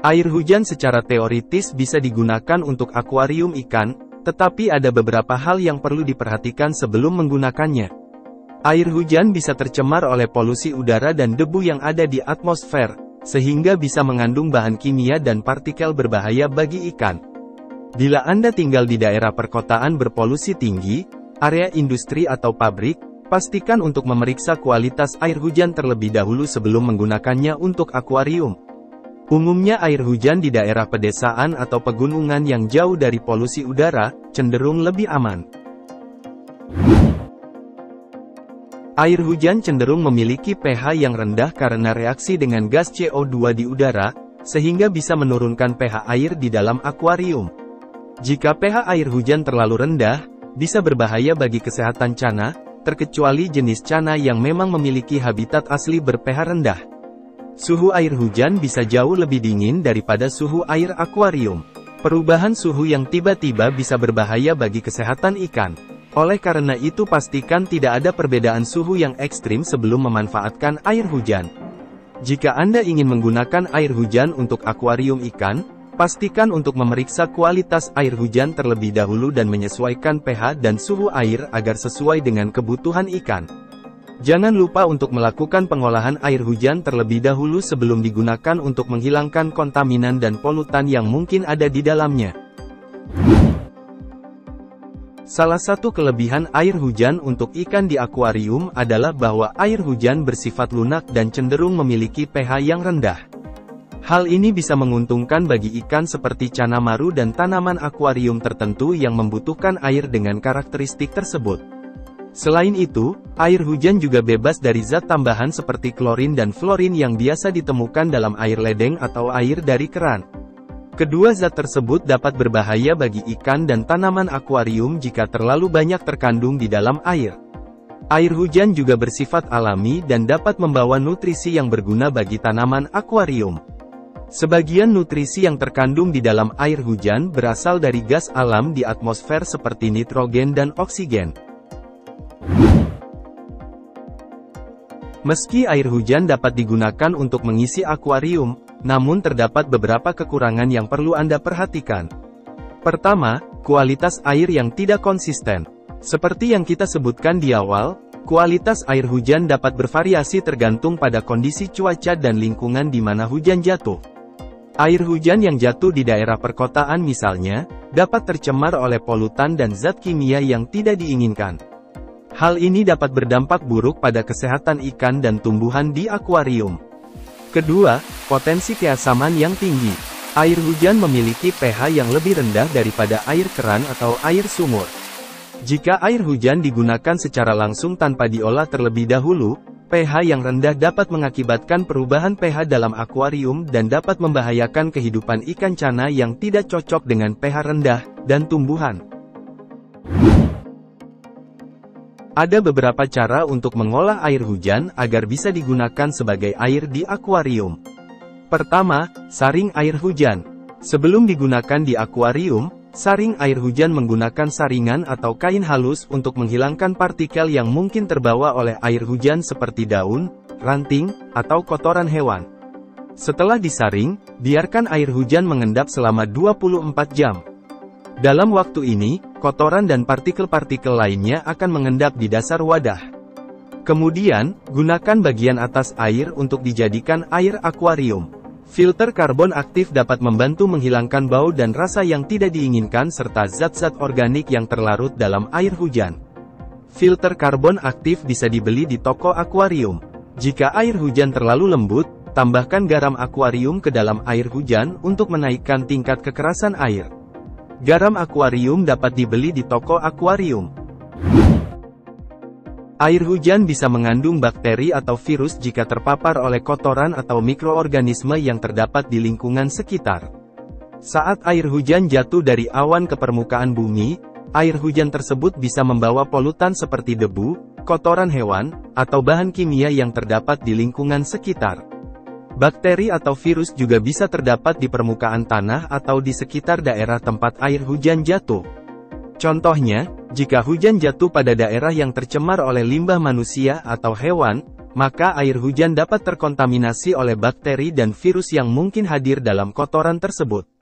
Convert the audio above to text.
Air hujan secara teoritis bisa digunakan untuk akuarium ikan, tetapi ada beberapa hal yang perlu diperhatikan sebelum menggunakannya. Air hujan bisa tercemar oleh polusi udara dan debu yang ada di atmosfer, sehingga bisa mengandung bahan kimia dan partikel berbahaya bagi ikan. Bila Anda tinggal di daerah perkotaan berpolusi tinggi, area industri atau pabrik, pastikan untuk memeriksa kualitas air hujan terlebih dahulu sebelum menggunakannya untuk akuarium. Umumnya air hujan di daerah pedesaan atau pegunungan yang jauh dari polusi udara, cenderung lebih aman. Air hujan cenderung memiliki pH yang rendah karena reaksi dengan gas CO2 di udara, sehingga bisa menurunkan pH air di dalam akuarium. Jika pH air hujan terlalu rendah, bisa berbahaya bagi kesehatan cana, terkecuali jenis cana yang memang memiliki habitat asli ber-pH rendah. Suhu air hujan bisa jauh lebih dingin daripada suhu air akuarium. Perubahan suhu yang tiba-tiba bisa berbahaya bagi kesehatan ikan. Oleh karena itu pastikan tidak ada perbedaan suhu yang ekstrim sebelum memanfaatkan air hujan. Jika Anda ingin menggunakan air hujan untuk akuarium ikan, pastikan untuk memeriksa kualitas air hujan terlebih dahulu dan menyesuaikan pH dan suhu air agar sesuai dengan kebutuhan ikan. Jangan lupa untuk melakukan pengolahan air hujan terlebih dahulu sebelum digunakan untuk menghilangkan kontaminan dan polutan yang mungkin ada di dalamnya. Salah satu kelebihan air hujan untuk ikan di akuarium adalah bahwa air hujan bersifat lunak dan cenderung memiliki pH yang rendah. Hal ini bisa menguntungkan bagi ikan seperti cana maru dan tanaman akuarium tertentu yang membutuhkan air dengan karakteristik tersebut. Selain itu, air hujan juga bebas dari zat tambahan seperti klorin dan fluorin yang biasa ditemukan dalam air ledeng atau air dari keran. Kedua zat tersebut dapat berbahaya bagi ikan dan tanaman akuarium jika terlalu banyak terkandung di dalam air. Air hujan juga bersifat alami dan dapat membawa nutrisi yang berguna bagi tanaman akuarium. Sebagian nutrisi yang terkandung di dalam air hujan berasal dari gas alam di atmosfer seperti nitrogen dan oksigen. Meski air hujan dapat digunakan untuk mengisi akuarium, namun terdapat beberapa kekurangan yang perlu Anda perhatikan. Pertama, kualitas air yang tidak konsisten. Seperti yang kita sebutkan di awal, kualitas air hujan dapat bervariasi tergantung pada kondisi cuaca dan lingkungan di mana hujan jatuh. Air hujan yang jatuh di daerah perkotaan misalnya, dapat tercemar oleh polutan dan zat kimia yang tidak diinginkan. Hal ini dapat berdampak buruk pada kesehatan ikan dan tumbuhan di akuarium. Kedua, potensi keasaman yang tinggi. Air hujan memiliki pH yang lebih rendah daripada air keran atau air sumur. Jika air hujan digunakan secara langsung tanpa diolah terlebih dahulu, pH yang rendah dapat mengakibatkan perubahan pH dalam akuarium dan dapat membahayakan kehidupan ikan cana yang tidak cocok dengan pH rendah, dan tumbuhan. Ada beberapa cara untuk mengolah air hujan agar bisa digunakan sebagai air di akuarium. Pertama, saring air hujan. Sebelum digunakan di akuarium, saring air hujan menggunakan saringan atau kain halus untuk menghilangkan partikel yang mungkin terbawa oleh air hujan seperti daun, ranting, atau kotoran hewan. Setelah disaring, biarkan air hujan mengendap selama 24 jam. Dalam waktu ini, kotoran dan partikel-partikel lainnya akan mengendap di dasar wadah. Kemudian, gunakan bagian atas air untuk dijadikan air akuarium. Filter karbon aktif dapat membantu menghilangkan bau dan rasa yang tidak diinginkan serta zat-zat organik yang terlarut dalam air hujan. Filter karbon aktif bisa dibeli di toko akuarium. Jika air hujan terlalu lembut, tambahkan garam akuarium ke dalam air hujan untuk menaikkan tingkat kekerasan air. Garam akuarium dapat dibeli di toko akuarium. Air hujan bisa mengandung bakteri atau virus jika terpapar oleh kotoran atau mikroorganisme yang terdapat di lingkungan sekitar. Saat air hujan jatuh dari awan ke permukaan bumi, air hujan tersebut bisa membawa polutan seperti debu, kotoran hewan, atau bahan kimia yang terdapat di lingkungan sekitar. Bakteri atau virus juga bisa terdapat di permukaan tanah atau di sekitar daerah tempat air hujan jatuh. Contohnya, jika hujan jatuh pada daerah yang tercemar oleh limbah manusia atau hewan, maka air hujan dapat terkontaminasi oleh bakteri dan virus yang mungkin hadir dalam kotoran tersebut.